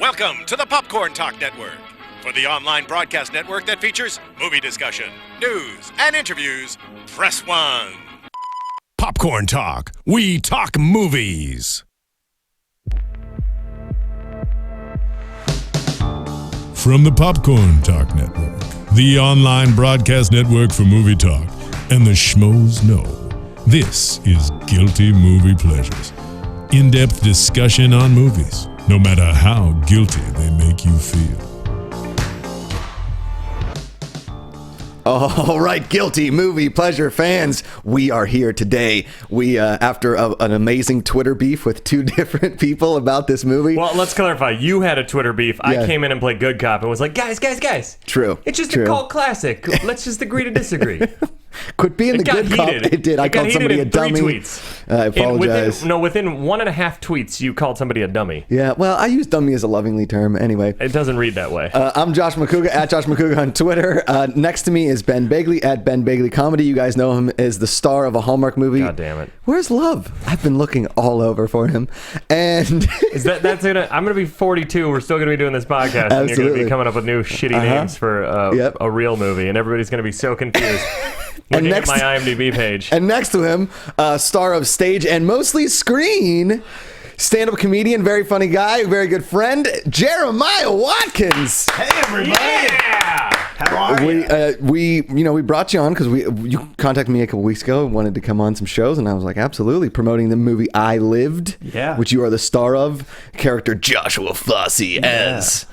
Welcome to the Popcorn Talk Network, for the online broadcast network that features movie discussion, news, and interviews. Press 1. Popcorn Talk. We talk movies. From the Popcorn Talk Network, the online broadcast network for movie talk, and the schmoes know, this is Guilty Movie Pleasures. In-depth discussion on movies, no matter how guilty they make you feel. All right, Guilty Movie Pleasure fans, we are here today. We, after an amazing Twitter beef with two different people about this movie. Well, let's clarify. You had a Twitter beef. Yeah. I came in and played good cop and was like, guys. True. It's just a cult classic. Let's just agree to disagree. Quit being the good cop. It did. I called somebody a dummy. Tweets. I apologize. Within 1.5 tweets, you called somebody a dummy. Yeah, well, I use dummy as a lovingly term anyway. It doesn't read that way. I'm Josh Macuga, at Josh Macuga on Twitter. Next to me is Ben Begley, at Ben Begley Comedy. You guys know him as the star of a Hallmark movie. God damn it. Where's Love? I've been looking all over for him. And I'm gonna be 42. We're still gonna be doing this podcast, and you're gonna be coming up with new shitty names for a real movie, and everybody's gonna be so confused. Looking at my IMDb page. And next to him, star of stage and mostly screen, stand-up comedian, very funny guy, very good friend, Jeremiah Watkins. Hey, everybody. Yeah! How are you? We brought you on because you contacted me a couple weeks ago and wanted to come on some shows, and I was like, absolutely, promoting the movie I Lived, which you are the star of, character Joshua Fosse as...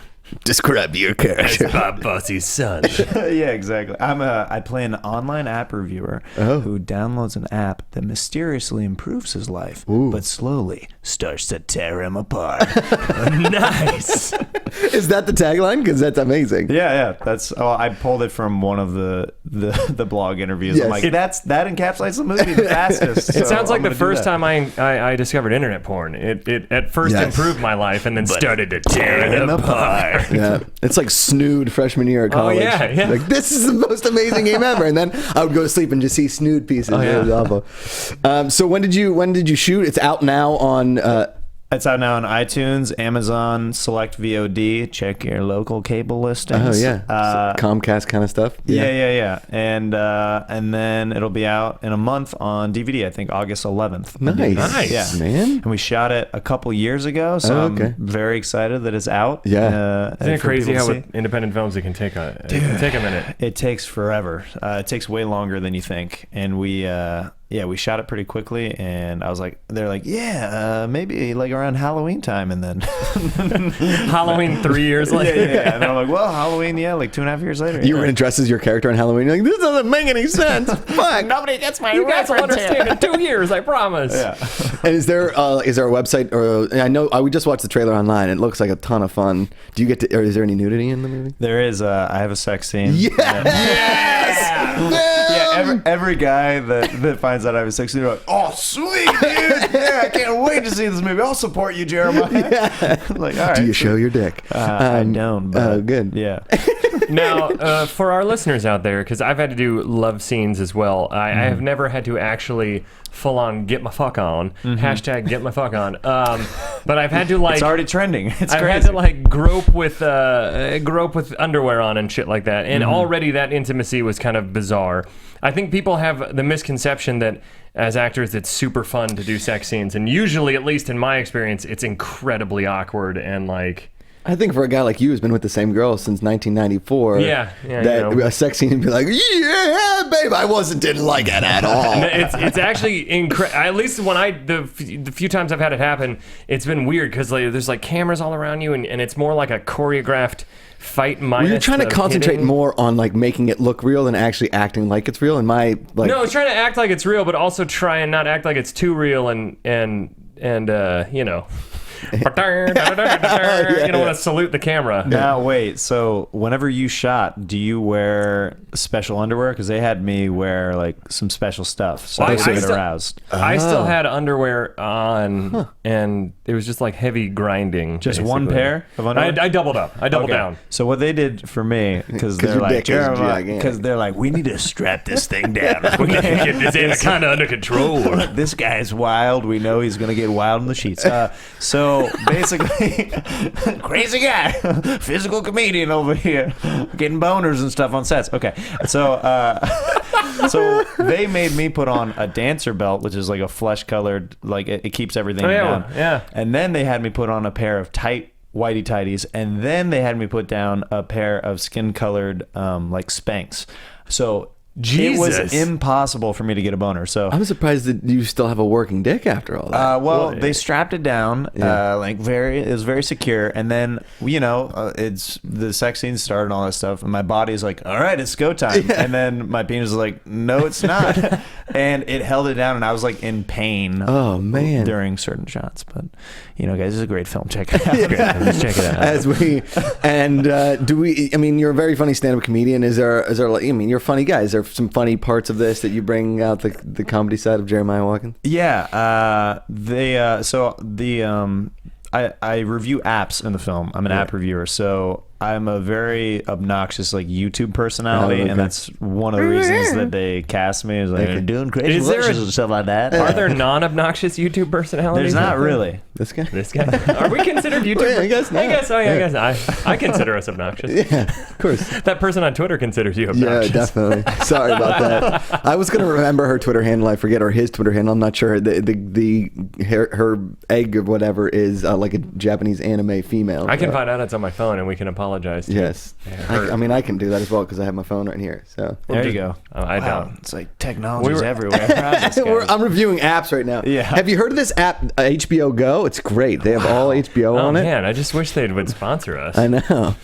Describe your character. As Bob Fosse's son. Yeah, exactly. I play an online app reviewer who downloads an app that mysteriously improves his life, but slowly starts to tear him apart. Nice. Is that the tagline? Because that's amazing. Yeah. I pulled it from one of the blog interviews. Yes. I'm like, that encapsulates the movie the fastest. It sounds like the first time I discovered internet porn. It at first improved my life and then started to tear it apart. Yeah, it's like Snood freshman year at college. Oh, yeah. Like, this is the most amazing game ever. And then I would go to sleep and just see Snood pieces. Oh, yeah. It was awful. So when did you shoot? It's out now on... It's out now on iTunes, Amazon, Select VOD. Check your local cable listings. Oh, yeah. Comcast kind of stuff. Yeah. And then it'll be out in a month on DVD, I think August 11th. Nice. Yeah. Man. And we shot it a couple years ago, so I'm very excited that it's out. Yeah. Isn't it crazy how with independent films it can take a minute? It takes forever. It takes way longer than you think. And we shot it pretty quickly, and I was like, they're like, maybe like around Halloween time, and then Halloween 3 years later. Yeah. And I'm like, well, Halloween, like 2.5 years later. You were going to dress as your character on Halloween. You're like, this doesn't make any sense. Fuck. Nobody gets my You guys will understand in 2 years, I promise. Yeah. And is there a website, or I know we just watched the trailer online. It looks like a ton of fun. Do you get to, or is there any nudity in the movie? There is. I have a sex scene. Yes! Yeah, every guy that finds out I have a sex scene, they're like, oh, sweet, dude. Yeah, I can't wait to see this movie. I'll support you, Jeremiah. Yeah. Like, all right. Do you show your dick? I don't. But, good. Yeah. Now, for our listeners out there, because I've had to do love scenes as well, I have never had to actually full-on get my fuck on. Hashtag get my fuck on. But I've had to It's already trending. I've had to grope with underwear on and shit like that. And already that intimacy was kind of bizarre. I think people have the misconception that as actors, it's super fun to do sex scenes. And usually, at least in my experience, it's incredibly awkward and I think for a guy like you who's been with the same girl since 1994, a sex scene would be like, yeah, babe, didn't like it at all. It's actually at least when the few times I've had it happen, it's been weird because there's cameras all around you, and it's more like a choreographed fight. Minus you're trying to concentrate hitting. more on making it look real than actually acting like it's real. No, it's trying to act like it's real, but also try and not act like it's too real and you know. You don't want to salute the camera. Now wait, so whenever you shot, do you wear special underwear? Because they had me wear some special stuff, so I get aroused. I still had underwear on, and it was just heavy grinding. Just basically. One pair of underwear. I doubled up. I doubled down. So what they did for me, because they're like, we need to strap this thing down. We need to get this kind of under control. This guy's wild. We know he's gonna get wild in the sheets. So So basically, crazy guy, physical comedian over here, getting boners and stuff on sets. Okay, so so they made me put on a dancer belt, which is like a flesh-colored, like it keeps everything down. Yeah. And then they had me put on a pair of tight whitey tighties, and then they had me put down a pair of skin-colored like Spanx. So Jesus. it was impossible for me to get a boner. So I'm surprised that you still have a working dick after all that. well, they strapped it down, it was very secure, and then it's the sex scene started and all that stuff, and my body's like, all right, it's go time, and then my penis is like, no, it's not, and it held it down, and I was like in pain. Oh man! During certain shots, but guys, this is a great film. Check it out. Let's check it out. As we do we? I mean, you're a very funny stand-up comedian. Is there? Like, I mean, you're a funny guy. Is there some funny parts of this that you bring out the comedy side of Jeremiah Watkins? Yeah, I review apps in the film. I'm an app reviewer, so I'm a very obnoxious like YouTube personality, and that's one of the reasons that they cast me. Is like they're doing crazy voices and stuff like that. Are there non-obnoxious YouTube personalities? There's not really. This guy. Are we considered YouTubers? I guess not. I consider us obnoxious. Yeah, of course. That person on Twitter considers you obnoxious. Yeah, definitely. Sorry about that. I was gonna remember her Twitter handle. I forget, or his Twitter handle. I'm not sure. Her egg or whatever is like a Japanese anime female. I can find out it's on my phone, and we can apologize. Yes. I mean, I can do that as well because I have my phone right here. So there you go. Oh, I don't. It's like technology's everywhere. I'm reviewing apps right now. Yeah. Have you heard of this app, HBO Go? It's great. They have all HBO on it. Oh man, I just wish they would sponsor us. I know.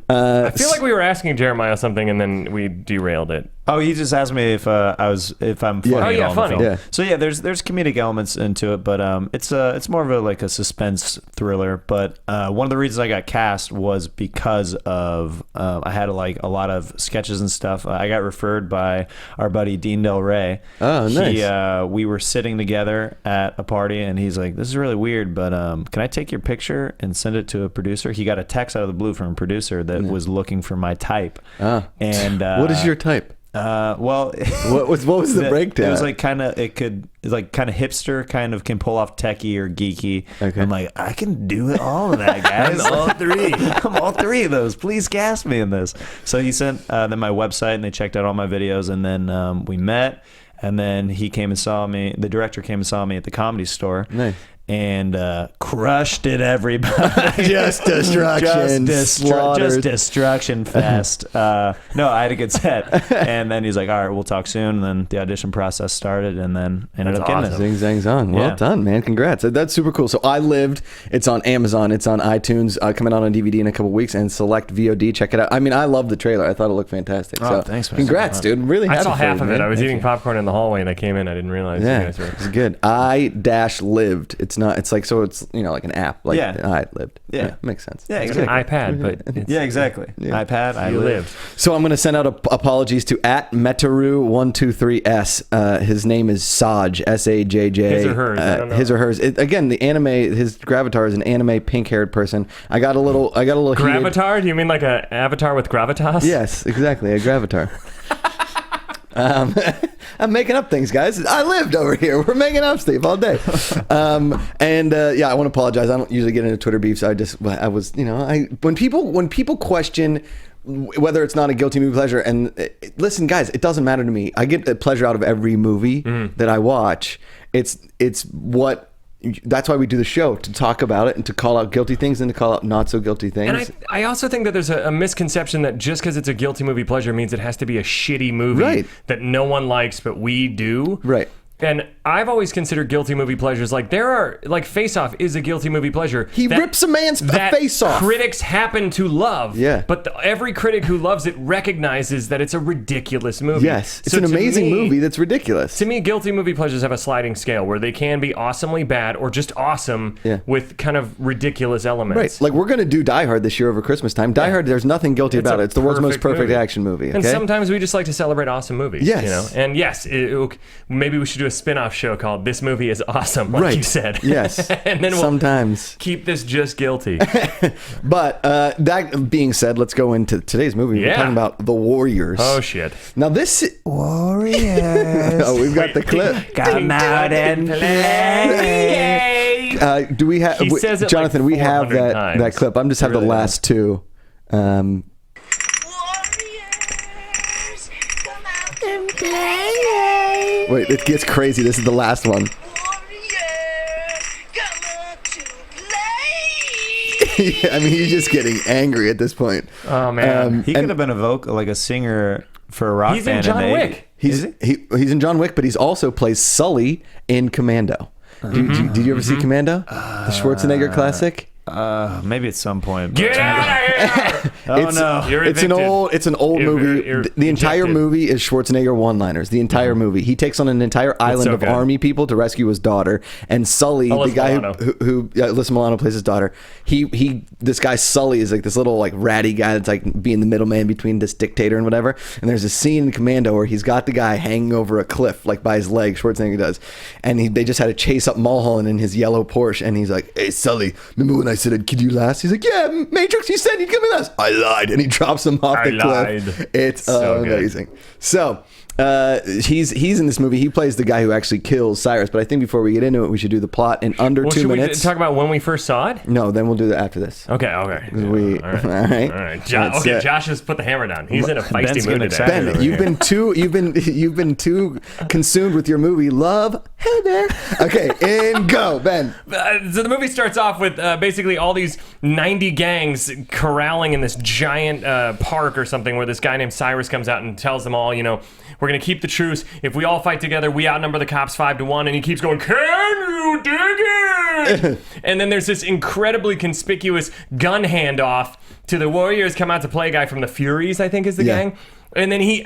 I feel like we were asking Jeremiah something, and then we derailed it. Oh, he just asked me if I'm funny. Oh, yeah, at all in the funny. film. Yeah. So yeah, there's comedic elements into it, but it's more of a suspense thriller. But one of the reasons I got cast was because of I had a lot of sketches and stuff. I got referred by our buddy Dean Del Rey. Oh, nice. We were sitting together at a party, and he's like, "This is really weird, but can I take your picture and send it to a producer?" He got a text out of the blue from a producer that was looking for my type. And what is your type? Well, what was the breakdown? It was like kind of hipster, kind of can pull off techie or geeky. Okay. I'm like, I can do all of that, guys. I'm all three of those. Please cast me in this. So he sent them my website, and they checked out all my videos, and then we met, and then he came and saw me. The director came and saw me at the Comedy Store. Nice. And crushed it, everybody. Just destruction. Just destruction fest. No, I had a good set. And then he's like, all right, we'll talk soon. And then the audition process started, and then ended up getting it. Zing, zang, zong. Well done, man. Congrats. That's super cool. So I Lived. It's on Amazon. It's on iTunes. Coming out on DVD in a couple weeks, and select VOD. Check it out. I mean, I love the trailer. I thought it looked fantastic. Oh, so thanks, man. Congrats, dude. Really happy I saw half for of you, it. man. I was Thank eating you. popcorn in the hallway, and I came in. I didn't realize you guys were. It's good. I-Lived. It's not. It's like, so it's like an app. Like I Lived. Yeah. Makes sense. Yeah, It's exactly. an iPad, but it's, exactly. Yeah. iPad. I lived. So I'm going to send out apologies to @Metaru123S. His name is Saj, Sajj. His or hers. I don't know. His or hers. Again, the anime. His gravatar is an anime pink-haired person. I got a little. Gravatar? Do you mean like an avatar with gravitas? Yes, exactly, a gravatar. I'm making up things, guys. I lived over here. We're making up, Steve, all day. I want to apologize. I don't usually get into Twitter beefs. When people question whether it's not a guilty movie pleasure, and listen, guys, it doesn't matter to me. I get the pleasure out of every movie that I watch. That's why we do the show, to talk about it and to call out guilty things and to call out not so guilty things. And I also think that there's a misconception that just because it's a guilty movie pleasure means it has to be a shitty movie that no one likes but we do. Right. And I've always considered guilty movie pleasures Face Off is a guilty movie pleasure. He rips a man's face off. Critics happen to love. Yeah. But every critic who loves it recognizes that it's a ridiculous movie. Yes. It's an amazing movie that's ridiculous. To me, guilty movie pleasures have a sliding scale where they can be awesomely bad or just awesome with kind of ridiculous elements. Right. Like, we're going to do Die Hard this year over Christmas time. Die Hard, there's nothing guilty about it. It's the world's most perfect action movie. Okay? And sometimes we just like to celebrate awesome movies. Yes. And yes, maybe we should do a spin-off show called This Movie is Awesome, like you said. Yes. And then we'll sometimes keep this just guilty. But that being said, let's go into today's movie. We're talking about The Warriors. Oh, shit. Now this... Warriors. Oh, we've got the clip. Come out and play. Do we have He says it Jonathan? like we have 400 times. that clip. I'm just have the last two. Warriors, come out and play. Wait, it gets crazy. This is the last one. Warriors, come out to play. I mean, he's just getting angry at this point. Oh man. He could have been a singer for a rock He's in band. John Wick. He's in John Wick, but he's also plays Sully in Commando. Did you ever see Commando? The Schwarzenegger classic? Maybe at some point. Get out of here! You're It's evicted. an old movie. You're The entire ejected. movie is Schwarzenegger one-liners. The entire movie. He takes on an entire island so of good. army people to rescue his daughter. And Sully, the Alyssa guy Milano. who Alyssa Milano plays his daughter. This guy Sully is like this little like ratty guy that's like being the middleman between this dictator and whatever. And there's a scene in Commando where he's got the guy hanging over a cliff like by his leg. Schwarzenegger does, and they just had to chase up Mulholland in his yellow Porsche. And he's like, "Hey Sully, remember when I said I'd kid you last?" He's like, "Yeah, Matrix, you said you'd come with us." I lied, and he drops him off I the lied. cliff. It's So good. amazing. So he's in this movie. He plays the guy who actually kills Cyrus. But I think before we get into it, we should do the plot in under 2 Should minutes. we talk about when we first saw it? No, then we'll do that after this. Okay. All right. All right. Let's, Josh has put the hammer down. He's in a feisty Ben's mood getting today. excited. Ben, you've been too consumed with your movie Love. Hey there. Okay, and go, Ben. So the movie starts off with basically all these 90 gangs corralling in this giant park or something where this guy named Cyrus comes out and tells them all, we're going to keep the truce. If we all fight together, we outnumber the cops 5-1. And he keeps going, can you dig it? And then there's this incredibly conspicuous gun handoff to the Warriors come out to play guy from the Furies, I think is the gang. And then the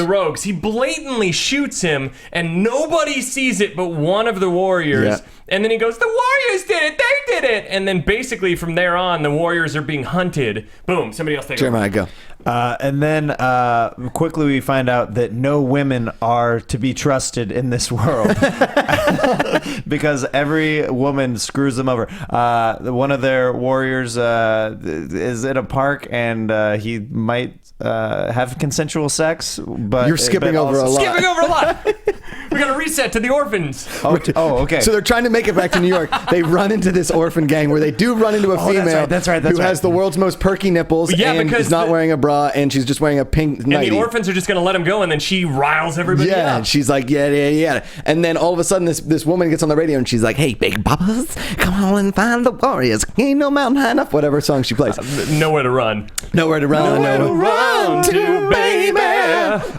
Rogues. He blatantly shoots him, and nobody sees it but one of the Warriors. Yeah. And then he goes, "The Warriors did it! They did it!" And then basically from there on, the Warriors are being hunted. Boom! Somebody else take over. Jeremiah, go. And then quickly we find out that no women are to be trusted in this world because every woman screws them over. One of their warriors is in a park and he might have consensual sex, but You're skipping over a lot. Skipping over a lot. We got to reset to the orphans. Oh, okay. So they're trying to make it back to New York. They run into this orphan gang where they do run into a female that's right, who has the world's most perky nipples and because is not wearing a bra and she's just wearing a pink nightie. And the orphans are just going to let him go, and then she riles everybody Yeah, up. and she's like, yeah. And then all of a sudden, this woman gets on the radio and she's like, "Hey, big papas, come on and find the warriors. Ain't no mountain high enough." Whatever song she plays. Nowhere to run. Nowhere to run. Nowhere to run to, baby.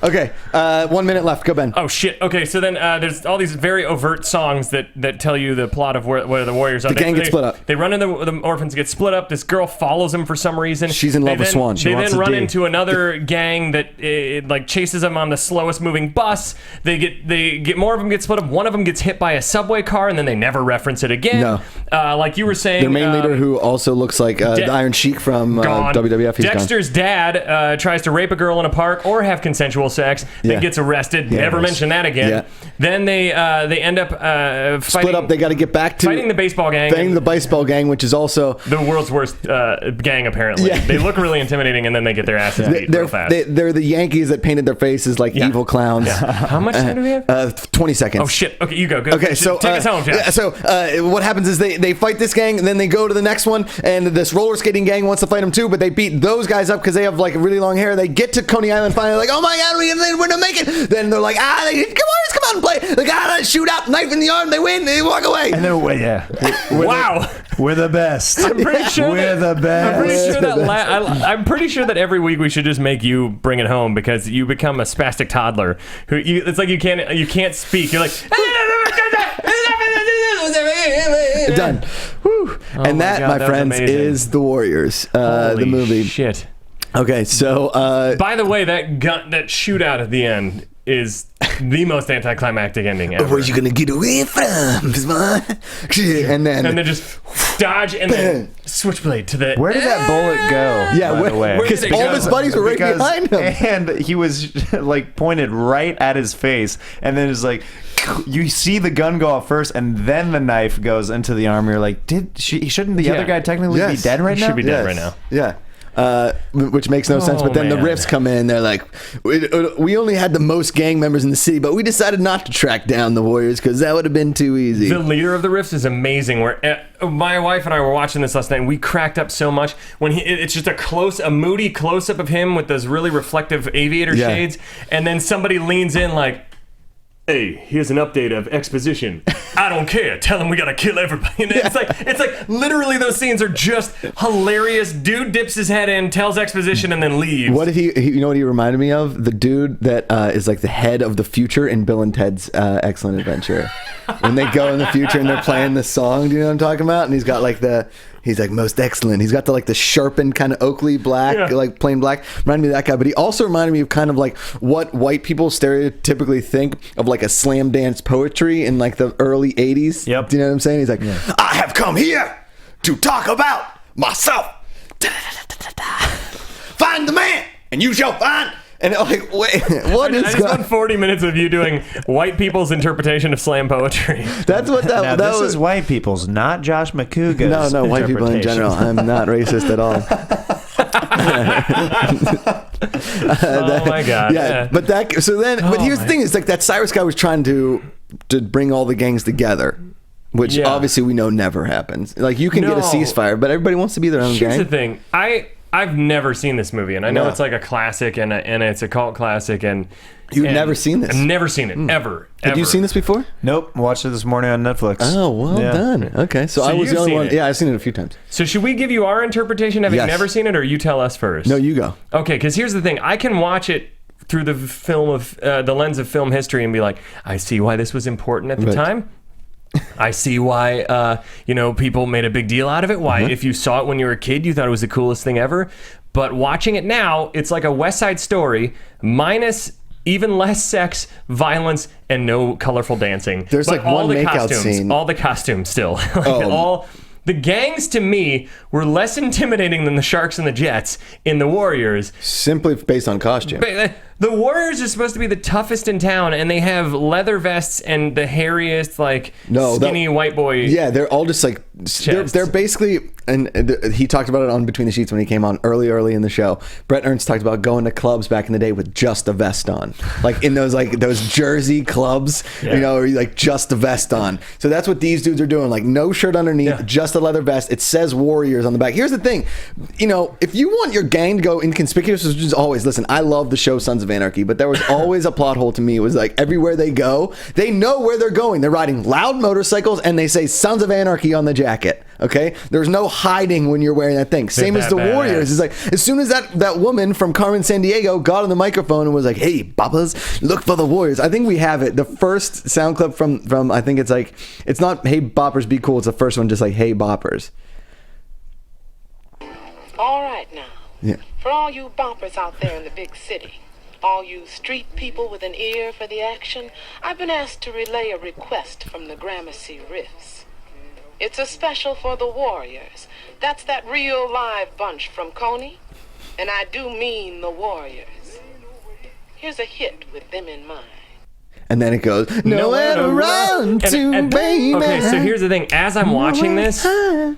Okay, 1 minute left. Go, Ben. Oh shit. Okay, so then there's all these very overt songs that tell you the plot of where the Warriors are. The gang gets split up. They run into the orphans get split up. This girl follows them for some reason. She's in love with Swan. She They wants then a run D. into another gang that like chases them on the slowest moving bus. They get more of them get split up. One of them gets hit by a subway car, and then they never reference it again. No. Like you were saying, Their main leader, who also looks like the Iron Sheik from gone. WWF, he's Dexter's dad tries to rape a girl in a park or have consensual sex. Yeah. Then gets arrested. Never mention that again. Yeah. Then they end up fighting. split up. They got to get back to fighting the baseball gang. Fighting the baseball gang, which is also the world's worst gang, apparently. Yeah. They look really intimidating, and then they get their asses beat real fast. They're the Yankees that painted their faces like evil clowns. How much time do we have? 20 seconds. Oh shit! Okay, you go. Okay, so take us home, Jeff. yeah, so what happens is they fight this gang, and then they go to the next one, and this roller skating gang wants to fight them too, but they beat those guys up because they have like really long hair. They get to Coney Island finally, like, oh my god, we're gonna make it. Then they're like, come on and play. They gotta shoot out, knife in the arm, they win, they walk away. And then Wow. We're the best. I'm pretty sure we're the best. I'm pretty sure that every week we should just make you bring it home because you become a spastic toddler who it's like you can't speak. You're like Done. Whew. And my that, God, my that was friends, amazing. is The Warriors, the Holy movie. Shit. Okay, so By the way, that shootout at the end is the most anticlimactic ending ever. where you gonna get away from? And then just dodge and then switchblade to the. Where did that bullet go? yeah, by the way? where did because it all go? of his buddies were right Because- behind him. and he was like pointed right at his face, and then it's like you see the gun go off first, and then the knife goes into the arm. You're like, shouldn't the other guy technically be Yes. dead right He now? should be dead right now. Yeah. which makes no sense. But then the riffs come in. They're like, we only had the most gang members in the city, but we decided not to track down the Warriors because that would have been too easy. The leader of the riffs is amazing. Where my wife and I were watching this last night, and we cracked up so much when it's just a moody close up of him with those really reflective aviator shades, and then somebody leans in like, "Hey, here's an update of exposition. I don't care. Tell him we gotta kill everybody." And it's like literally those scenes are just hilarious. Dude dips his head in, tells exposition, and then leaves. What did he you know what he reminded me of? The dude that is like the head of the future in Bill and Ted's Excellent Adventure. When they go in the future and they're playing the song, do you know what I'm talking about? And he's got like he's like most excellent. He's got the sharpened kind of Oakley black, like plain black. Reminded me of that guy. But he also reminded me of kind of like what white people stereotypically think of like a slam dance poetry in like the early 80s. Yep. Do you know what I'm saying? He's like, I have come here to talk about myself. Find the man and you shall find. And I'm like, wait, what is I just want 40 minutes of you doing white people's interpretation of slam poetry. That's what that This was. is white people's, not Josh Macuga's. No, white people in general. I'm not racist at all. Oh my god. Yeah, but here's the thing: is like that Cyrus guy was trying to bring all the gangs together, which obviously we know never happens. Like you can get a ceasefire, but everybody wants to be their own gang. Here's the thing: I've never seen this movie, and I know it's like a classic, and it's a cult classic, and you've never seen this. I've never seen it ever. Have you seen this before? Nope. Watched it this morning on Netflix. Oh, well done. Okay, so I was the only one. Yeah, I've seen it a few times. So should we give you our interpretation? Have you never seen it, or you tell us first? No, you go. Okay, because here's the thing: I can watch it through the film of the lens of film history and be like, I see why this was important at the time. I see why people made a big deal out of it. Why, if you saw it when you were a kid, you thought it was the coolest thing ever. But watching it now, it's like a West Side Story minus even less sex, violence, and no colorful dancing. There's but like one makeout scene. All the costumes still. All the gangs to me were less intimidating than the Sharks and the Jets in the Warriors. Simply based on costume. The Warriors are supposed to be the toughest in town, and they have leather vests and the hairiest, skinny white boy. Yeah, they're all just like they're basically. And he talked about it on Between the Sheets when he came on early in the show. Brett Ernst talked about going to clubs back in the day with just a vest on, like in those Jersey clubs, or like just a vest on. So that's what these dudes are doing, like no shirt underneath, just a leather vest. It says Warriors on the back. Here's the thing, if you want your gang to go inconspicuous, which is always, listen, I love the show Sons of Anarchy, but there was always a plot hole to me. It was like everywhere they go, they know where they're going. They're riding loud motorcycles and they say Sons of Anarchy on the jacket. Okay, there's no hiding when you're wearing that thing. Same as the Warriors. It's like as soon as that woman from Carmen Sandiego got on the microphone and was like, "Hey, boppers, look for the Warriors." I think we have it. The first sound clip from I think it's not "Hey boppers, be cool." It's the first one, just like "Hey boppers." All right now. Yeah. For all you boppers out there in the big city, all you street people with an ear for the action, I've been asked to relay a request from the Gramercy Riffs. It's a special for the Warriors. That's that real live bunch from Coney. And I do mean the Warriors. Here's a hit with them in mind. And then it goes, nowhere to run to, baby. Okay, so here's the thing. As I'm watching this, the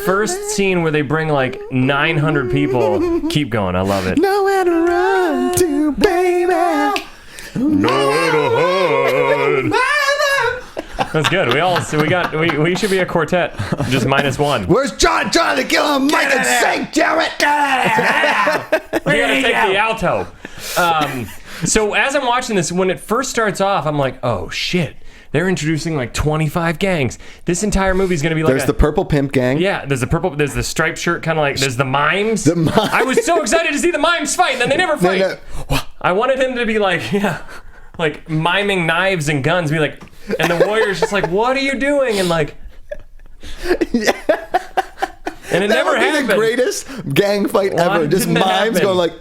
first scene where they bring like 900 people, keep going, I love it. Nowhere to run to, baby. Nowhere to hide. That's good. We should be a quartet, just -1. Where's John trying to kill him? Mike and sing, Jarrett. We gotta take the alto. So as I'm watching this, when it first starts off, I'm like, oh shit. They're introducing like 25 gangs. This entire movie is going to be like there's the purple pimp gang. Yeah, there's the striped shirt, kind of like, there's the mimes. I was so excited to see the mimes fight, and then they never fight. I wanted him to be like, like miming knives and guns, be like, and the Warriors just like, what are you doing? And like, and it never happened. The greatest gang fight ever. Just mimes going like,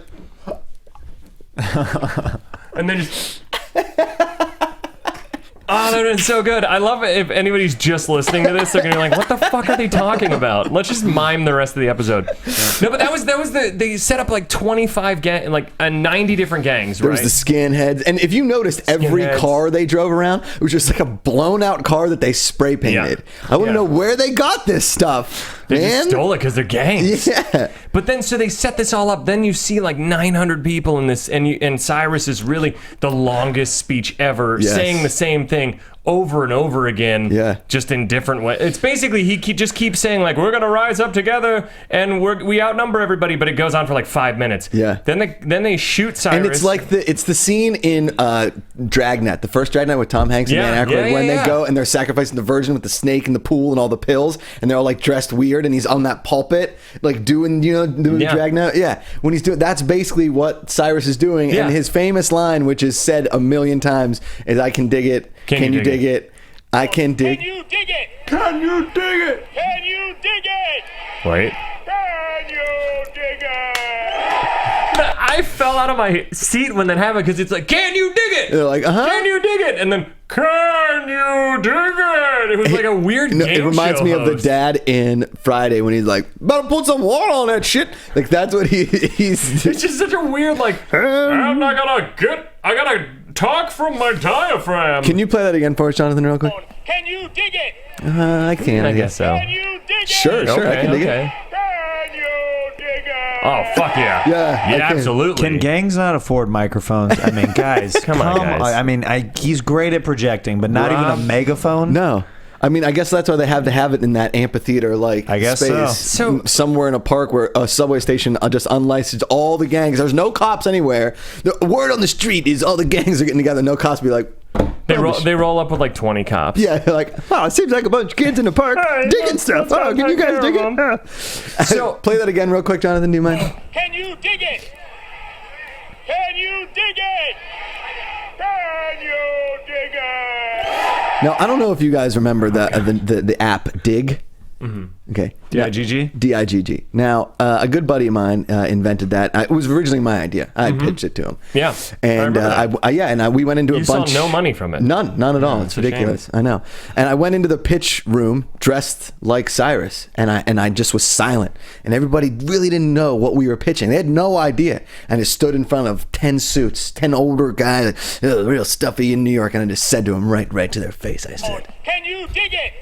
and then just. Oh, Oh, that is so good. I love it. If anybody's just listening to this, they're gonna be like, "What the fuck are they talking about?" Let's just mime the rest of the episode. No, but that was they set up like 25 90 different gangs. There right? was the skinheads, and if you noticed, every Skinheads. car they drove around was just like a blown out car that they spray painted. I want to know where they got this stuff. They man. just stole it because they're gangs. Yeah. But then, so they set this all up. Then you see like 900 people in this, and Cyrus is really the longest speech ever, saying the same thing over and over again, just in different ways. It's basically he just keeps saying like, we're gonna rise up together and we outnumber everybody, but it goes on for like 5 minutes. Yeah. Then they shoot Cyrus, and it's like the scene in Dragnet, the first Dragnet with Tom Hanks and Dan Aykroyd, when they go and they're sacrificing the Virgin with the snake in the pool and all the pills, and they're all like dressed weird, and he's on that pulpit like doing Dragnet. Yeah, when he's doing, that's basically what Cyrus is doing, and his famous line, which is said a million times, is "I can dig it. Can you dig it? I can dig. Can you dig it? Can you dig it? Can you dig it? Wait. Can you dig it? I fell out of my seat when that happened because it's like, can you dig it? They're like, Can you dig it? And then, can you dig it? It was like a weird game It reminds show me of the host. dad in Friday when he's like, "Better put some water on that shit." Like that's what he's. It's just such a weird like. I'm not gonna I gotta talk from my diaphragm. Can you play that again for us, Jonathan, real quick? Can you dig it? I can. I guess so. Can you dig it? Sure, I can dig it. Can you dig it? Oh fuck yeah! Yeah, absolutely. Can gangs not afford microphones? I mean, guys, Come on, guys. I mean, he's great at projecting, but not even a megaphone. No. I mean, I guess that's why they have to have it in that amphitheater, like I guess space, so. somewhere in a park where a subway station just unlicensed all the gangs. There's no cops anywhere. The word on the street is all the gangs are getting together. No cops be like, They roll up with like 20 cops. yeah, like, oh, it seems like a bunch of kids in the park digging stuff. Oh, can you guys dig it? So play that again real quick, Jonathan. Do you mind? Can you dig it? Can you dig it? Can you dig it? Now, I don't know if you guys remember the app Dig. Okay. D-I-G-G? D-I-G-G. Now, a good buddy of mine invented that. It was originally my idea. I pitched it to him. Yeah. And we went into a bunch. You saw no money from it. None at all. It's ridiculous. I know. And I went into the pitch room dressed like Cyrus, and I just was silent. And everybody really didn't know what we were pitching. They had no idea. And I stood in front of 10 suits, 10 older guys, real stuffy in New York, and I just said to them right to their face, I said, Can you dig it?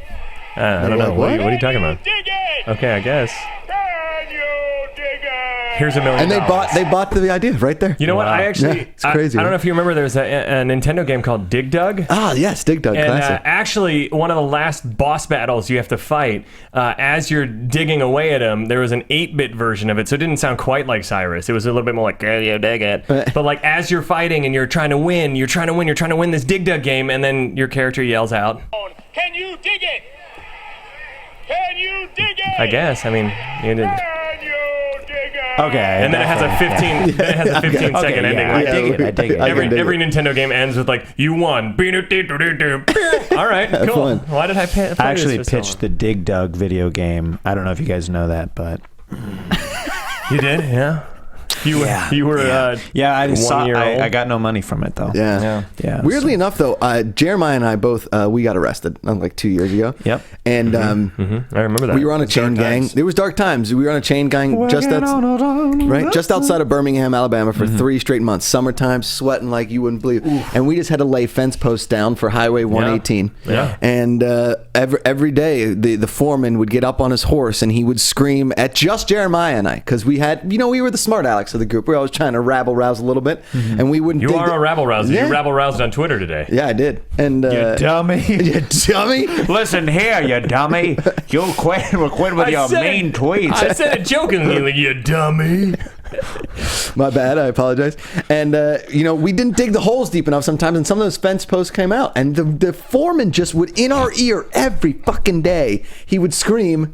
I don't know. Like, What are you Can talking about? Dig it? Okay, I guess. Can you dig it? Here's $1 million. and they bought the idea right there. You know what? I actually, Yeah, it's crazy. I don't know if you remember, there was a Nintendo game called Dig Dug. Ah, yes, Dig Dug, And classic. actually, one of the last boss battles you have to fight, as you're digging away at him, there was an 8-bit version of it, so it didn't sound quite like Cyrus. It was a little bit more like, "Can you dig it?" But like, as you're fighting and you're trying to win this Dig Dug game, and then your character yells out, Can you dig it? Can you dig it? I guess. I mean, you did. Can you dig it? Okay. And then it has a 15. Then it has a 15 second ending. I dig it. Every Nintendo game ends with like, "You won." All right, cool. fun. Why did I play I actually this for so pitched the Dig Dug video game. I don't know if you guys know that, but long? You did, yeah. You were I 1 year old. I got no money from it though. Yeah. Weirdly enough, though, Jeremiah and I both we got arrested like 2 years ago. Yep. And I remember that. we were on a chain gang. It was dark times. We were on a chain gang just outside of Birmingham, Alabama, for 3 straight months. Summertime, sweating like you wouldn't believe. And we just had to lay fence posts down for Highway 118. Yeah. And every day, the foreman would get up on his horse and he would scream at just Jeremiah and I, because we had, we were the smart Alex of the group. We were always trying to rabble rouse a little bit, and we wouldn't. You are a rabble rouser. Yeah. You rabble roused on Twitter today. Yeah, I did. And You dummy. you dummy. Listen here, you dummy. You'll quit with your mean tweets. I said it jokingly, you dummy. My bad. I apologize. And we didn't dig the holes deep enough sometimes, and some of those fence posts came out. And the foreman just would, in our ear every fucking day, he would scream,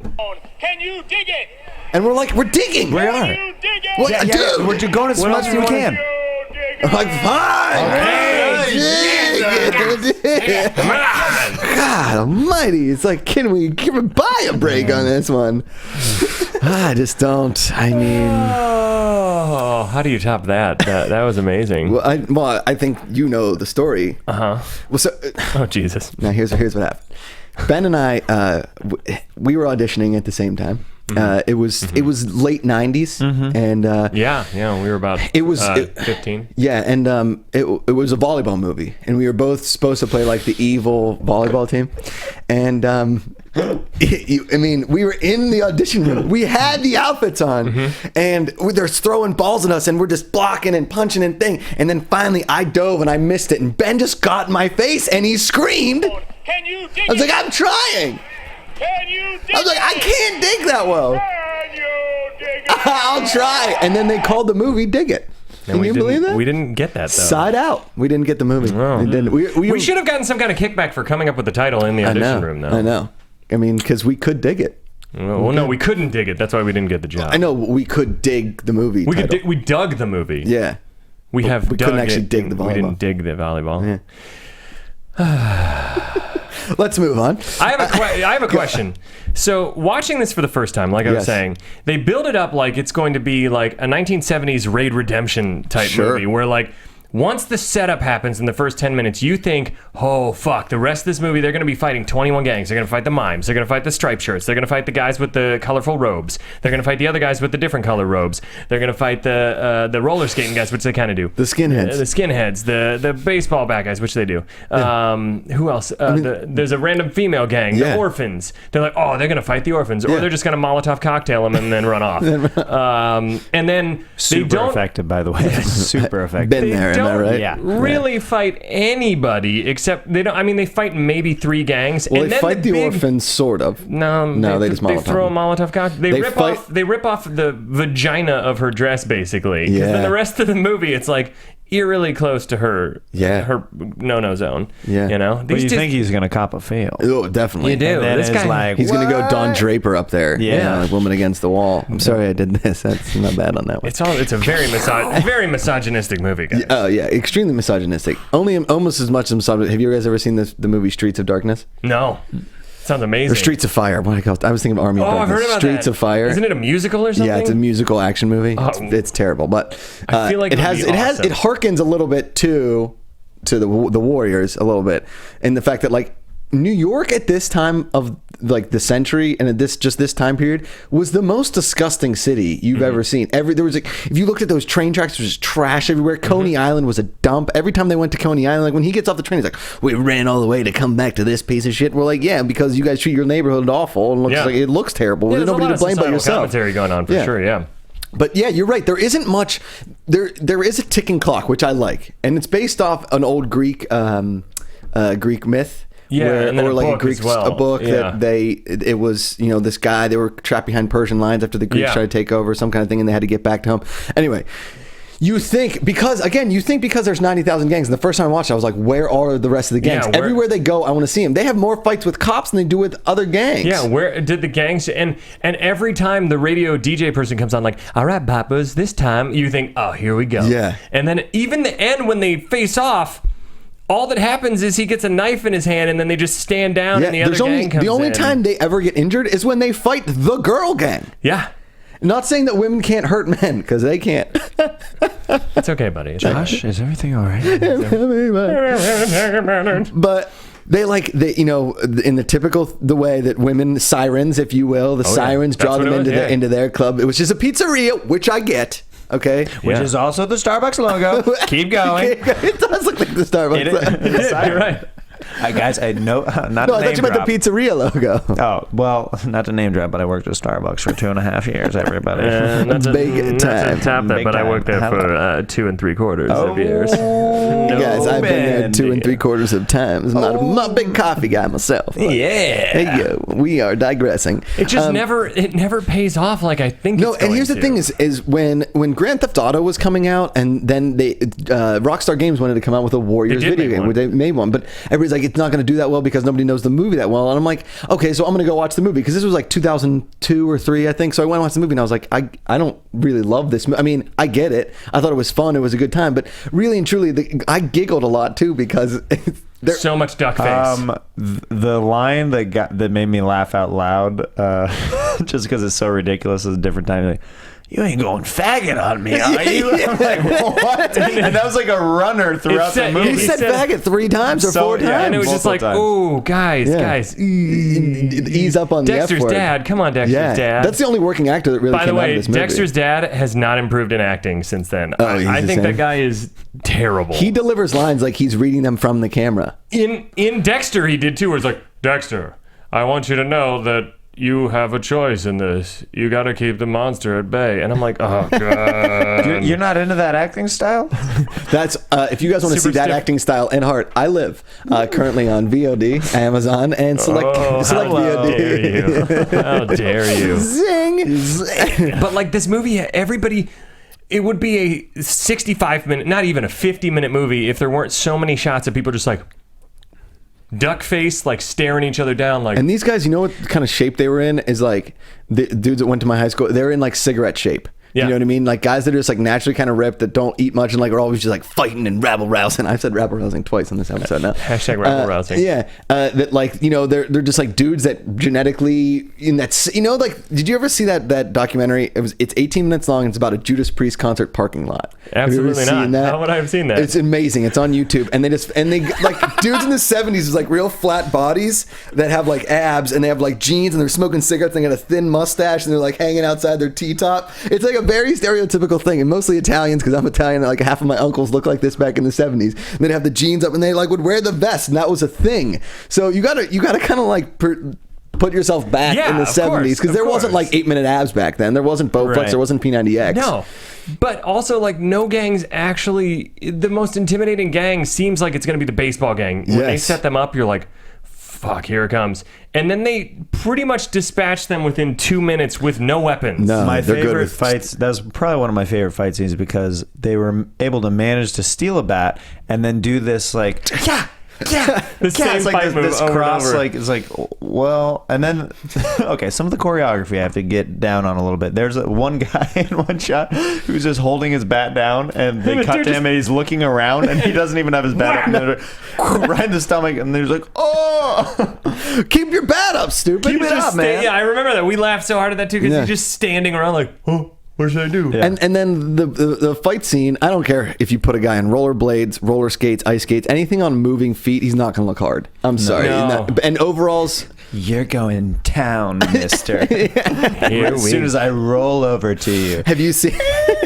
Can you dig it? and we're like, we're digging. We are. Can you dig it? What, dude? We're going as much as we can. You dig I'm like, fine. Hey, Come on. God almighty. It's like, can we buy a break on this one? I just don't. I mean... Oh, how do you top that? That was amazing. Well, I think you know the story. Uh-huh. Well, so... Oh, Jesus. Now, here's what happened. Ben and I, we were auditioning at the same time. It was late 90s, and yeah, we were about 15. Yeah, and it was a volleyball movie, and we were both supposed to play like the evil volleyball team, and I mean, we were in the audition room. We had the outfits on, and they're throwing balls at us, and we're just blocking and punching and thing. And then finally, I dove and I missed it, and Ben just got in my face and he screamed. Can you dig I was like, I'm trying. Can you dig I was like, I can't dig that well. Can you dig it? I'll try. And then they called the movie Dig It. Can you believe that? We didn't get that, though. Side Out. We didn't get the movie. Oh. We didn't. We should have gotten some kind of kickback for coming up with the title in the audition room, though. I know. I mean, because we could dig it. Well, no, we couldn't dig it. That's why we didn't get the job. I know. We could dig the movie title. We dug the movie. Yeah. We couldn't actually dig the volleyball. We didn't dig the volleyball. Yeah. Let's move on. I have a question. So watching this for the first time, like I was saying, they build it up like it's going to be like a 1970s Raid Redemption type movie where like once the setup happens in the first 10 minutes, you think, oh, fuck, the rest of this movie, they're going to be fighting 21 gangs. They're going to fight the mimes. They're going to fight the striped shirts. They're going to fight the guys with the colorful robes. They're going to fight the other guys with the different color robes. They're going to fight the roller skating guys, which they kind of do. The skinheads. The skinheads. The baseball bat guys, which they do. Who else? There's a random female gang, the orphans. They're like, oh, they're going to fight the orphans. Or they're just going to Molotov cocktail them and then run off. And then super they don't... effective, by the way. Super effective. Been there, am I right? Yeah. Really fight anybody except they don't. I mean, they fight maybe 3 gangs. Well, and they then fight the orphans, sort of. No, they just Molotov. They throw a Molotov cocktail. They rip off the vagina of her dress, basically. Because then the rest of the movie, it's like eerily close to her no zone. Yeah. You know? But you think he's going to cop a fail. Oh, definitely. You do. And then This guy, like, He's going to go Don Draper up there. Yeah. Like Woman Against the Wall. I'm sorry I did this. That's not bad on that one. It's a very very misogynistic movie, guys. Oh, yeah. Extremely misogynistic. Almost as much as misogynistic. Have you guys ever seen the movie Streets of Darkness? No. Sounds amazing. Or Streets of Fire. What do I call it? I was thinking of Army of Darkness. I've heard about Streets of Fire. Isn't it a musical or something? Yeah, it's a musical action movie. It's terrible, but I feel like it harkens a little bit to the Warriors a little bit, and the fact that like New York at this time of like the century and at this time period was the most disgusting city you've ever seen. There was if you looked at those train tracks, there was just trash everywhere. Coney Island was a dump. Every time they went to Coney Island, like when he gets off the train, he's like, "We ran all the way to come back to this piece of shit." We're like, "Yeah, because you guys treat your neighborhood awful and it looks terrible. There's nobody to blame but yourself." Commentary going on for sure. Yeah. But yeah, you're right. There isn't much. There is a ticking clock, which I like, and it's based off an old Greek myth. Yeah, and then or a like book as well. a book that it was, this guy, they were trapped behind Persian lines after the Greeks tried to take over, some kind of thing, and they had to get back to him. Anyway, you think because there's 90,000 gangs, and the first time I watched it, I was like, where are the rest of the gangs? Everywhere they go, I want to see them. They have more fights with cops than they do with other gangs. Yeah, where did the gangs, and every time the radio DJ person comes on, like, all right, Papas, this time, you think, oh, here we go. Yeah. And then even the end when they face off, all that happens is he gets a knife in his hand, and then they just stand down, and the other gang comes in. The only time they ever get injured is when they fight the girl gang. Yeah. Not saying that women can't hurt men, because they can't. It's okay, buddy. Josh, is everything all right? But they in the typical way that women, sirens, if you will, the sirens draw them into their club, which is a pizzeria, which I get. Okay, which is also the Starbucks logo. Keep going. It does look like the Starbucks. You're right. Guys, I know not. No, I thought you meant the pizzeria logo. Oh well, not to name drop, but I worked at Starbucks for 2.5 years. Everybody, that's big time. Top that, but I worked there for 2 3/4 of years. Guys, I've been there 2 3/4 of times. I'm not a big coffee guy myself. Yeah. There you go. We are digressing. It just never pays off like I think. No, and here's the thing: is when Grand Theft Auto was coming out, and then Rockstar Games wanted to come out with a Warriors video game, where they made one, but everybody's like, it's not going to do that well because nobody knows the movie that well. And I'm like, okay, so I'm going to go watch the movie, because this was like 2002 or 3, I think. So I went and watched the movie, and I was like, I don't really love this. I mean, I get it. I thought it was fun. It was a good time. But really and truly, I giggled a lot too because so much duck face. The line that made me laugh out loud, just because it's so ridiculous, is a different time. Like, you ain't going faggot on me, are you? I'm like, what? And that was like a runner throughout the movie. He said faggot 3 times or 4 times. Yeah, and it was just like, ooh, guys. Ease up on Dexter's the F word. dad. Come on, Dexter's dad. That's the only working actor that really By came the out way, of this movie. Dexter's dad has not improved in acting since then. I think that guy is terrible. He delivers lines like he's reading them from the camera. In Dexter, he did too, where it's like, Dexter, I want you to know that you have a choice in this. You got to keep the monster at bay. And I'm like, oh, God. You're not into that acting style? That's if you guys want to see that acting style and heart, I Live currently on VOD, Amazon, and select VOD. How dare you? Zing! But like this movie, everybody... It would be a 65-minute, not even a 50-minute movie if there weren't so many shots of people just like... duck face, like staring each other down, like. And these guys, you know what kind of shape they were in? Is like the dudes that went to my high school. They're in like cigarette shape. Yeah. You know what I mean? Like guys that are just like naturally kind of ripped, that don't eat much, and like are always just like fighting and rabble rousing. I've said rabble rousing twice on this episode now. Hashtag rabble rousing. Yeah. That like, you know, they're just like dudes that genetically in that, you know, like, did you ever see that documentary? It's 18 minutes long. It's about a Judas Priest concert parking lot. Absolutely not. How would I have seen that? It's amazing. It's on YouTube, and they like dudes in the 70s with like real flat bodies that have like abs, and they have like jeans, and they're smoking cigarettes, and they got a thin mustache, and they're like hanging outside their T-top. It's like a very stereotypical thing, and mostly Italians, because I'm Italian, and like half of my uncles look like this back in the 70s. And they'd have the jeans up, and they like would wear the vest, and that was a thing. So you gotta kind of like put yourself back in the 70s, because there wasn't like 8-minute abs back then. There wasn't Bowflex, there wasn't P90X. No. But also, like, no gangs actually... The most intimidating gang seems like it's going to be the baseball gang. When they set them up, you're like, fuck, here it comes. And then they pretty much dispatch them within 2 minutes with no weapons. No, my they're favorite good. fights, that was probably one of my favorite fight scenes, because they were able to manage to steal a bat and then do this, like... The same it's like fight move this over cross, and over. like, it's like, well, and then, okay, some of the choreography I have to get down on a little bit. There's one guy in one shot who's just holding his bat down, and they cut to him, and he's looking around, and he doesn't even have his bat up, right in the stomach, and there's like, oh, keep your bat up, stupid. Keep it up, man. Yeah, I remember that. We laughed so hard at that, too, because he's just standing around like, oh. What should I do? Yeah. And then the fight scene, I don't care if you put a guy on rollerblades, roller skates, ice skates, anything on moving feet, he's not going to look hard. I'm sorry. No. And overalls... You're going down, mister. As soon as I roll over to you. Have you seen...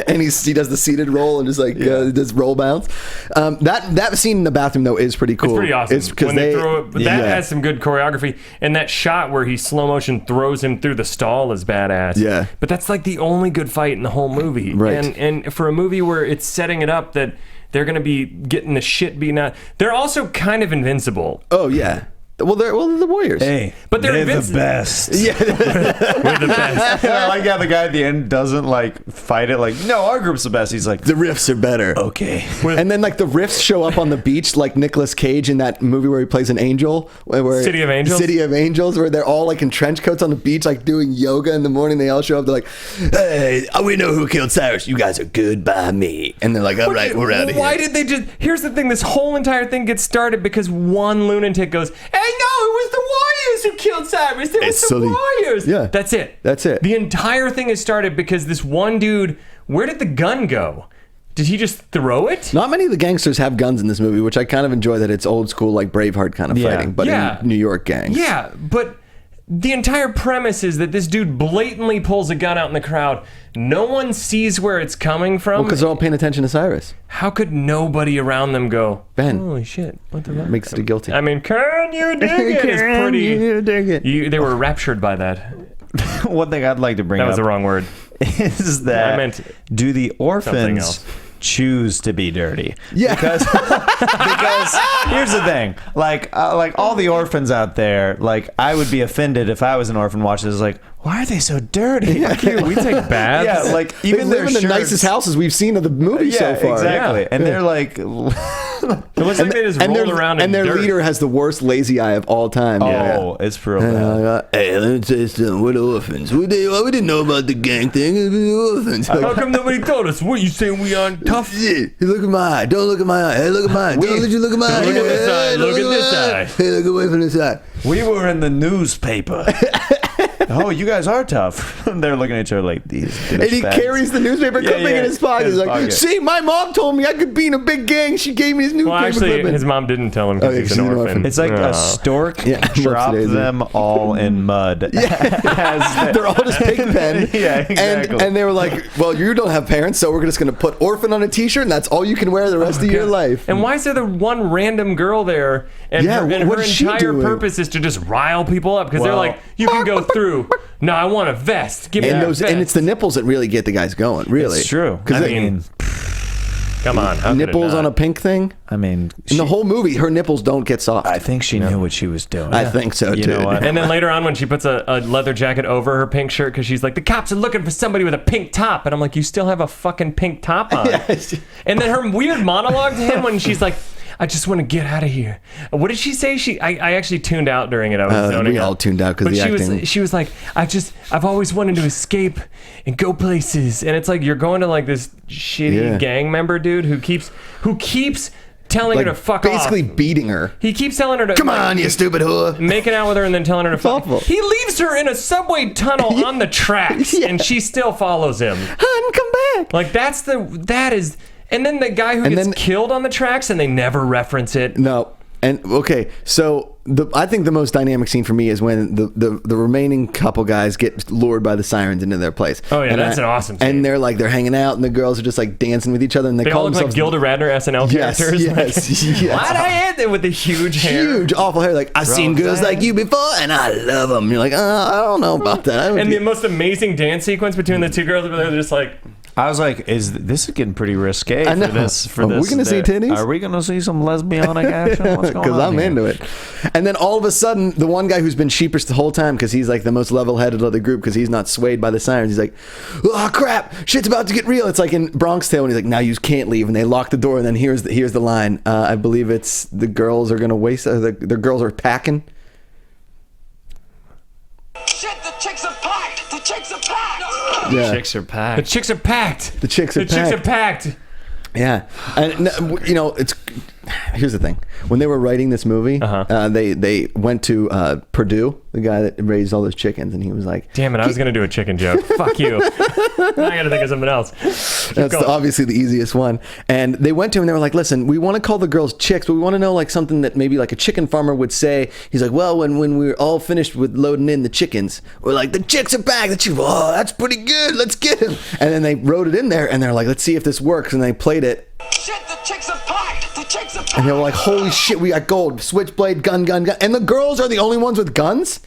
and he does the seated roll and just like does roll bounce. That scene in the bathroom, though, is pretty cool. It's pretty awesome. It's because when they throw it, that has some good choreography. And that shot where he slow motion throws him through the stall is badass. Yeah. But that's like the only good fight in the whole movie. Right. And for a movie where it's setting it up that they're going to be getting the shit beaten out, they're also kind of invincible. Oh, yeah. Well, they're the Warriors. Hey, but they're the best. Yeah, We're the best. I like how the guy at the end doesn't like fight it. Like, no, our group's the best. He's like, the riffs are better. Okay. And then like the riffs show up on the beach, like Nicolas Cage in that movie where he plays an angel, where City of Angels. City of Angels, where they're all like in trench coats on the beach, like doing yoga in the morning. They all show up. They're like, "Hey, we know who killed Cyrus. You guys are good by me." And they're like, "All right, we're out of here." Why did they just... Here's the thing. This whole entire thing gets started because one lunatic goes, "Hey, no, it was the Warriors who killed Cyrus. It was the Warriors." Yeah. That's it. That's it. The entire thing is started because this one dude... Where did the gun go? Did he just throw it? Not many of the gangsters have guns in this movie, which I kind of enjoy, that it's old school, like Braveheart kind of fighting, but in New York gangs. Yeah, but the entire premise is that this dude blatantly pulls a gun out in the crowd. No one sees where it's coming from. Because they're all paying attention to Cyrus. How could nobody around them go, Ben, holy shit, what the fuck? Makes it guilty. I mean, can you dig it? Is pretty. You dig it? They were raptured by that. One thing I'd like to bring That up was the wrong word. is that I meant do the something orphans else. choose to be dirty? Yeah. Because here's the thing, like all the orphans out there, like I would be offended if I was an orphan watching this, like, why are they so dirty? Like, we take baths. Yeah, like Even even they their live in the shirts, nicest houses we've seen of the movie so far. Exactly. Yeah. And they're like It looks like they just rolled around in and their dirt. leader has the worst lazy eye of all time. Oh, it's real bad. Hey, let me tell you something. We're the orphans. We didn't know about the gang thing. We're the orphans. How come nobody told us? What, you saying we aren't tough? Hey, look at my eye. Don't look at my eye. Hey, look at my eye. Don't let you look at my eye. Look at this eye. Hey, Look at this eye. Hey, look away from this eye. We were in the newspaper. Oh, you guys are tough. They're looking at each other like these. And he carries the newspaper clipping in his pocket. He's like, see, my mom told me I could be in a big gang. She gave me his newspaper Well, actually, clipping. his mom didn't tell him because he's an orphan. It's like a stork dropped daisy. them all in mud. They're all just pig pen. Yeah, exactly. And they were like, well, you don't have parents, so we're just going to put orphan on a t-shirt, and that's all you can wear the rest of your life. And why is there the one random girl there? And her what is she entire doing? purpose is to just rile people up because they're like, you can go through. No, I want a vest. Give me And that those, vest. and it's the nipples that really get the guys going, really. It's true. Because I mean, come on. How could it nipples not? on a pink thing? I mean, In the whole movie, her nipples don't get soft. I think she knew what she was doing. I think so, too. You know what? And then later on when she puts a leather jacket over her pink shirt because she's like, the cops are looking for somebody with a pink top. And I'm like, you still have a fucking pink top on. Yes. And then her weird monologue to him when she's like, I just want to get out of here. What did she say? I actually tuned out during it. I was zoning we out. all tuned out because the acting. She was like, I've always wanted to escape and go places. And it's like you're going to like this shitty gang member dude who keeps telling her to fuck off. Basically beating her. He keeps telling her to Come on, you stupid whore. making out with her and then telling her to fuck. awful. He leaves her in a subway tunnel on the tracks and she still follows him. Hun, come back. Like that is. And then the guy who gets killed on the tracks and they never reference it. No. And okay, so I think the most dynamic scene for me is when the remaining couple guys get lured by the sirens into their place. Oh yeah, and that's an awesome scene. And they're hanging out, and the girls are just like dancing with each other, and they All call look like themselves Gilda Radner SNL characters. Yes. Why'd I add that with the huge hair? Huge, awful hair. Like, I've seen girls like you before, and I love them. You're like, I don't know about that. And the most amazing dance sequence between the two girls over there, they're just like. I was like, this is getting pretty risque I know. for this. Are we going to see titties? Are we going to see some lesbianic action? What's going on? Because I'm here? into it. And then all of a sudden, the one guy who's been sheepish the whole time, because he's like the most level-headed of the group, because he's not swayed by the sirens, he's like, oh crap, shit's about to get real. It's like in Bronx Tale when he's like, now you can't leave, and they lock the door, and then here's the line. I believe it's the girls are going to waste, the girls are packing. Shit, the chicks are packed! The chicks are packed! Yeah. Chicks are The packed. chicks are packed. The chicks are packed. Yeah, and here's the thing. When they were writing this movie, they went to Purdue, the guy that raised all those chickens, and he was like, Damn it, I was going to do a chicken joke. Fuck you. Now I got to think of something else. That's obviously the easiest one. And they went to him and they were like, listen, we want to call the girls chicks, but we want to know like something that maybe like a chicken farmer would say. He's like, well, when we're all finished with loading in the chickens, we're like, the chicks are back. The chicks, oh, that's pretty good. Let's get him. And then they wrote it in there and they're like, let's see if this works. And they played it. Shit, the chicks are packed! The chicks are packed! And they were like, holy shit, we got gold. Switchblade, gun. And the girls are the only ones with guns?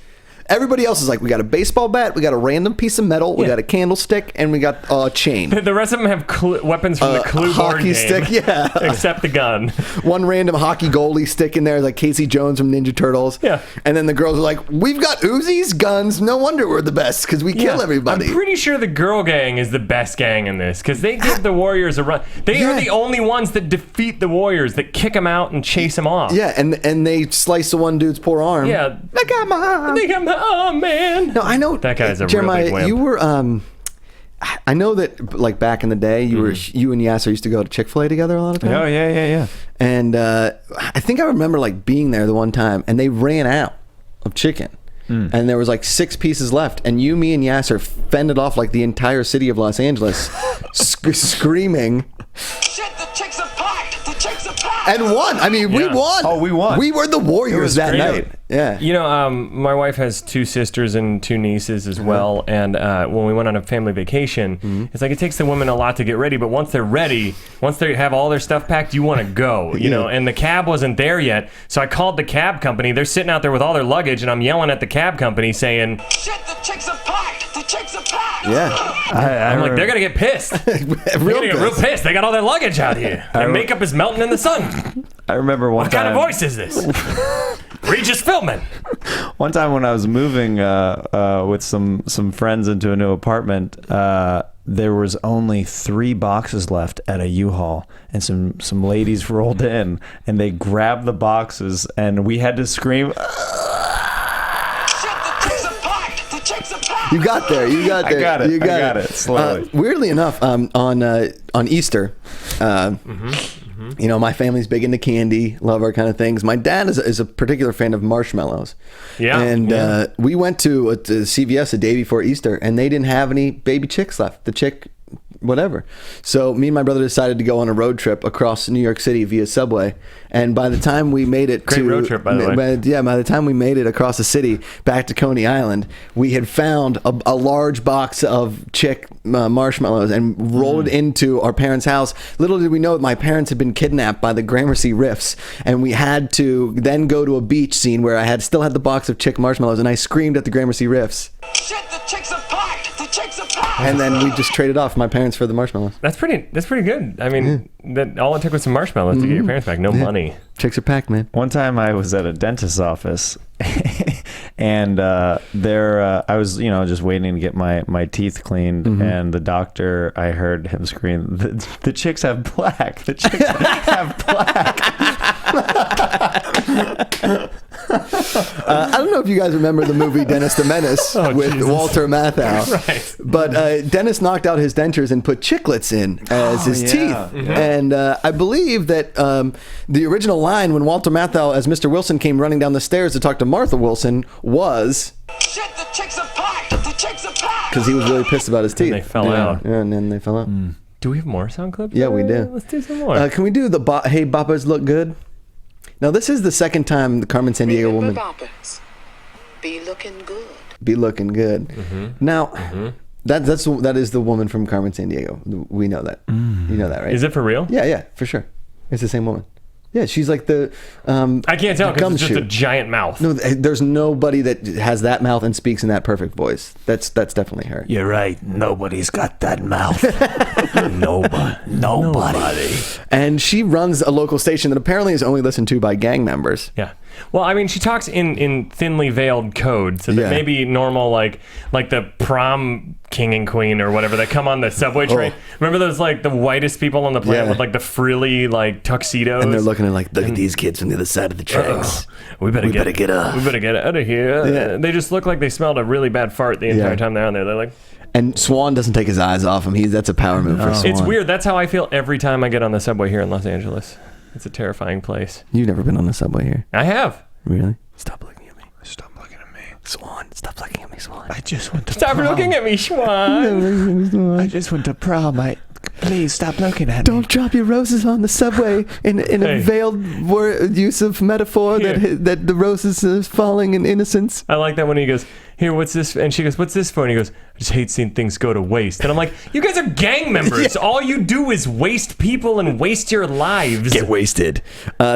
Everybody else is like, we got a baseball bat, we got a random piece of metal, we got a candlestick, and we got a chain. The rest of them have weapons from the Clue board hockey game. stick, yeah. Except the gun. One random hockey goalie stick in there, like Casey Jones from Ninja Turtles. Yeah. And then the girls are like, we've got Uzis, guns, no wonder we're the best, because we kill everybody. I'm pretty sure the girl gang is the best gang in this, because they give the Warriors a run. They are the only ones that defeat the Warriors, that kick them out and chase them off. Yeah, and they slice the one dude's poor arm. Yeah. They got my arm. They got my arm, man. No, I know. That guy's a Jeremiah, real big wimp. you were, I know that like back in the day, you and Yasser used to go to Chick-fil-A together a lot of times. Oh, yeah. And I think I remember like being there the one time, and they ran out of chicken. And there was like 6 pieces left, and me and Yasser fended off like the entire city of Los Angeles, screaming. Shit, the chicks are packed! The chicks are packed! And won. I mean, we won. Oh, we won. We were the Warriors that great. night. Yeah. You know, my wife has 2 sisters and 2 nieces as well. And when we went on a family vacation, it's like it takes the women a lot to get ready. But once they're ready, once they have all their stuff packed, you want to go. You know, and the cab wasn't there yet. So I called the cab company. They're sitting out there with all their luggage, and I'm yelling at the cab company saying, Shit, the chicks are packed! The chicks are packed! Yeah. I'm like, they're going to get pissed. They're going to get real pissed. They got all their luggage out here. Their makeup is melting in the sun. I remember one What time. kind of voice is this? Regis Philbin. One time when I was moving with some friends into a new apartment, there was only 3 boxes left at a U-Haul, and some ladies rolled in, and they grabbed the boxes, and we had to scream. You got there. You got there. I got it. You got it. Slowly. Weirdly enough, on Easter, you know, my family's big into candy, love our kind of things. My dad is a particular fan of marshmallows. Yeah. And we went to CVS a day before Easter, and they didn't have any baby chicks left. The chick, whatever. So me and my brother decided to go on a road trip across New York City via subway. And by the time we made it Great road trip, by the way. By the time we made it across the city back to Coney Island, we had found a large box of chick marshmallows and rolled into our parents' house. Little did we know that my parents had been kidnapped by the Gramercy Riffs, and we had to then go to a beach scene where I still had the box of chick marshmallows, and I screamed at the Gramercy Riffs. Shit, the chicks are packed! The chicks are packed! And then we just traded off my parents for the marshmallows. That's pretty good. I mean, that all it took was some marshmallows to get your parents back. No money. Chicks are packed, man. One time I was at a dentist's office, and I was, just waiting to get my teeth cleaned, and the doctor, I heard him scream, the chicks have black. The chicks have black. I don't know if you guys remember the movie Dennis the Menace with Jesus. Walter Matthau. Right. But Dennis knocked out his dentures and put chiclets in as his teeth. And I believe that the original line when Walter Matthau as Mr. Wilson came running down the stairs to talk to Martha Wilson was... Shit, the chicks are packed! The chicks are packed! Because he was really pissed about his teeth. they fell out. Yeah, and then they fell out. Do we have more sound clips? Yeah, we do. Let's do some more. Can we do the Hey Boppas Look Good? Now, this is the second time the Carmen Sandiego woman... Remember, boppers, be looking good. Be looking good. Now, that is the woman from Carmen Sandiego. We know that. You know that, right? Is it for real? Yeah, for sure. It's the same woman. Yeah, she's like the I can't tell because it's just a gumshoe. giant mouth. No, there's nobody that has that mouth and speaks in that perfect voice. That's definitely her. You're right. Nobody's got that mouth. Nobody. And she runs a local station that apparently is only listened to by gang members. Yeah. Well, I mean, she talks in thinly veiled code, so that Yeah. maybe normal like the prom king and queen or whatever that come on the subway train. Remember those like the whitest people on the planet Yeah. with like the frilly like tuxedos? And they're looking at like, look at these kids from the other side of the tracks. We better get up. We better get out of here. Yeah. They just look like they smelled a really bad fart the entire time they're on there. They're like, And Swan doesn't take his eyes off him. That's a power move for Swan. it's weird. That's how I feel every time I get on the subway here in Los Angeles. It's a terrifying place. You've never been on the subway here. I have. Really? Stop looking at me. Stop looking at me. Swan, stop looking at me, Swan. I just went to Stop looking at me, Schwan. I just went to prom. Please stop looking at me. Don't drop your roses on the subway in a veiled use of metaphor that the roses is falling in innocence. I like that when he goes, here, what's this? And she goes, what's this for? And he goes, I just hate seeing things go to waste. And I'm like, you guys are gang members. Yeah. All you do is waste people and waste your lives. Get wasted.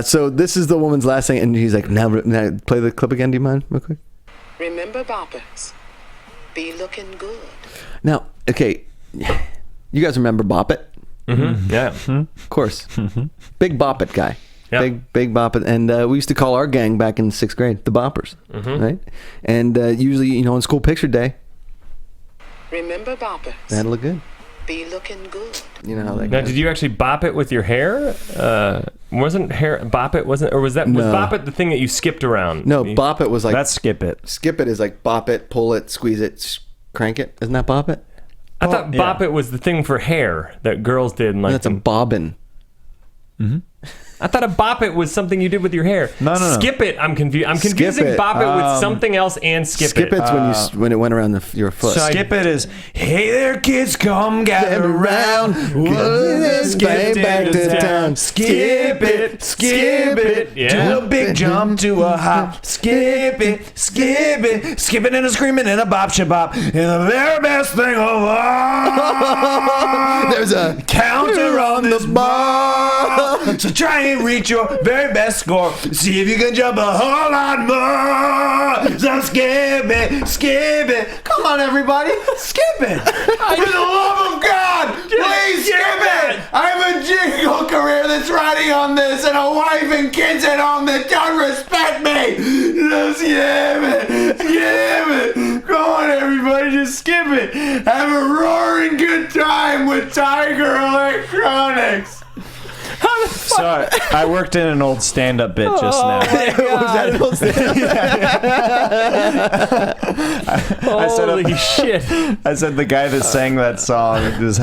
So this is the woman's last thing, and he's like, now play the clip again. Do you mind, real quick? Remember, boppers, be looking good. Now, okay, you guys remember Bop It? Yeah. Of course. Big Bop It guy. Yeah. Big Bop It. And we used to call our gang back in 6th grade the Boppers, right? And usually, on school picture day, Remember, boppers, that'd look good. be looking good. You know how that Now, goes. did you actually bop it with your hair? Wasn't hair bop it? Wasn't, or was that was No. bop it the thing that you skipped around? No, Bop It was like... That's Skip It. Skip It is like bop it, pull it, squeeze it, crank it. Isn't that Bop It? I thought bop it was the thing for hair that girls did. And like That's a bobbin. I thought a bop it was something you did with your hair. No. Skip it. I'm confused. I'm Skip confusing it. bop it with something else and skip it. It's when it went around your foot. Skip It is, hey there kids, come gather around. Skip back to town. Skip it. Yeah. Do a big jump to a hop. Skip it. Skipping and a screaming and a bop shabop. And the very best thing of all. There's a Counter on this bar. So try and reach your very best score. See if you can jump a whole lot more. So skip it. Come on, everybody. Skip it. For the love of God, please skip it. I have a jingle career that that's riding on this and a wife and kids at home that don't respect me. Just skip it. Come on, everybody, just skip it. Have a roaring good time with Tiger Electronics. Sorry, I worked in an old stand-up bit just now. Was that an old Holy shit. I said the guy that sang that song was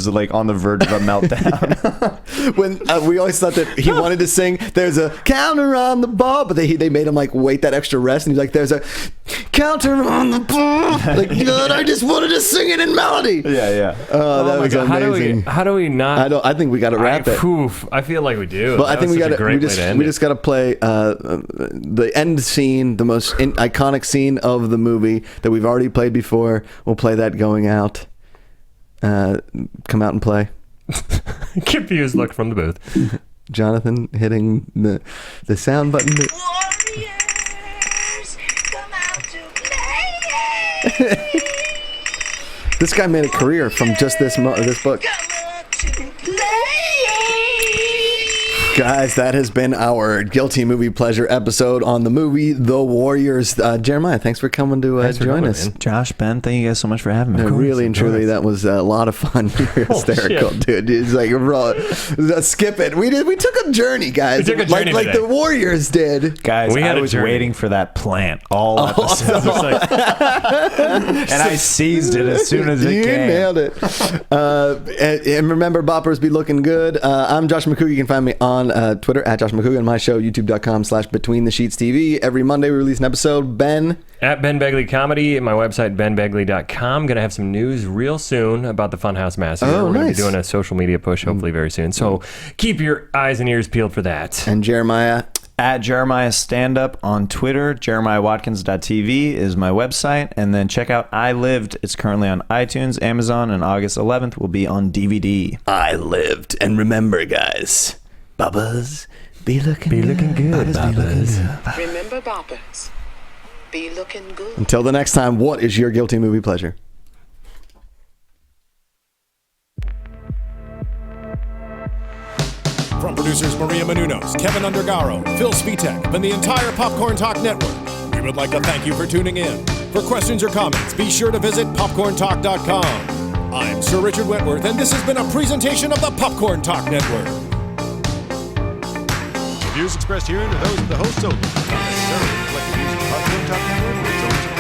like on the verge of a meltdown. When we always thought that he wanted to sing, there's a counter on the ball, but they made him like wait that extra rest, and he's like, there's a counter on the ball. Like, God, I just wanted to sing it in melody. Yeah. Oh, that was amazing. How do we not? I think we got to wrap it. I feel like we do. But I think we just got to play the end scene, the most iconic scene of the movie that we've already played before. We'll play that going out. Come out and play. Confused look from the booth. Jonathan hitting the sound button. Warriors, come out to play. This guy made a career from just this book. Come out to play. Guys, that has been our Guilty Movie Pleasure episode on the movie The Warriors. Jeremiah, thanks for coming to join us. Man. Josh, Ben, thank you guys so much for having me. Really and truly, that was a lot of fun. You're hysterical, dude. It's like, skip it. We took a journey, guys. We took a journey like the Warriors did. Guys, I was waiting for that plant all episode. And I seized it as soon as it came. You nailed it. And remember, boppers be looking good. I'm Josh Macuga. You can find me on Twitter at Josh Macuga, and my show, youtube.com/BetweenTheSheetsTV. Every Monday we release an episode. Ben? At Ben Begley Comedy, my website, benbegley.com. Going to have some news real soon about the Funhouse Massacre. Oh, We're going to nice. be doing a social media push hopefully very soon. So keep your eyes and ears peeled for that. And Jeremiah? At Jeremiah Stand Up on Twitter. JeremiahWatkins.tv is my website. And then check out I Lived. It's currently on iTunes, Amazon, and August 11th will be on DVD. I Lived. And remember, guys, Bubbas, be looking good. Bubbas. Remember, boppers, be looking good. Until the next time, what is your Guilty Movie Pleasure? From producers Maria Menounos, Kevin Undergaro, Phil Svitek, and the entire Popcorn Talk Network, we would like to thank you for tuning in. For questions or comments, be sure to visit popcorntalk.com. I'm Sir Richard Wentworth, and this has been a presentation of the Popcorn Talk Network. The views expressed herein are those of the hosts only, not necessarily reflect the views of the Popcorn Talk Network or its owners.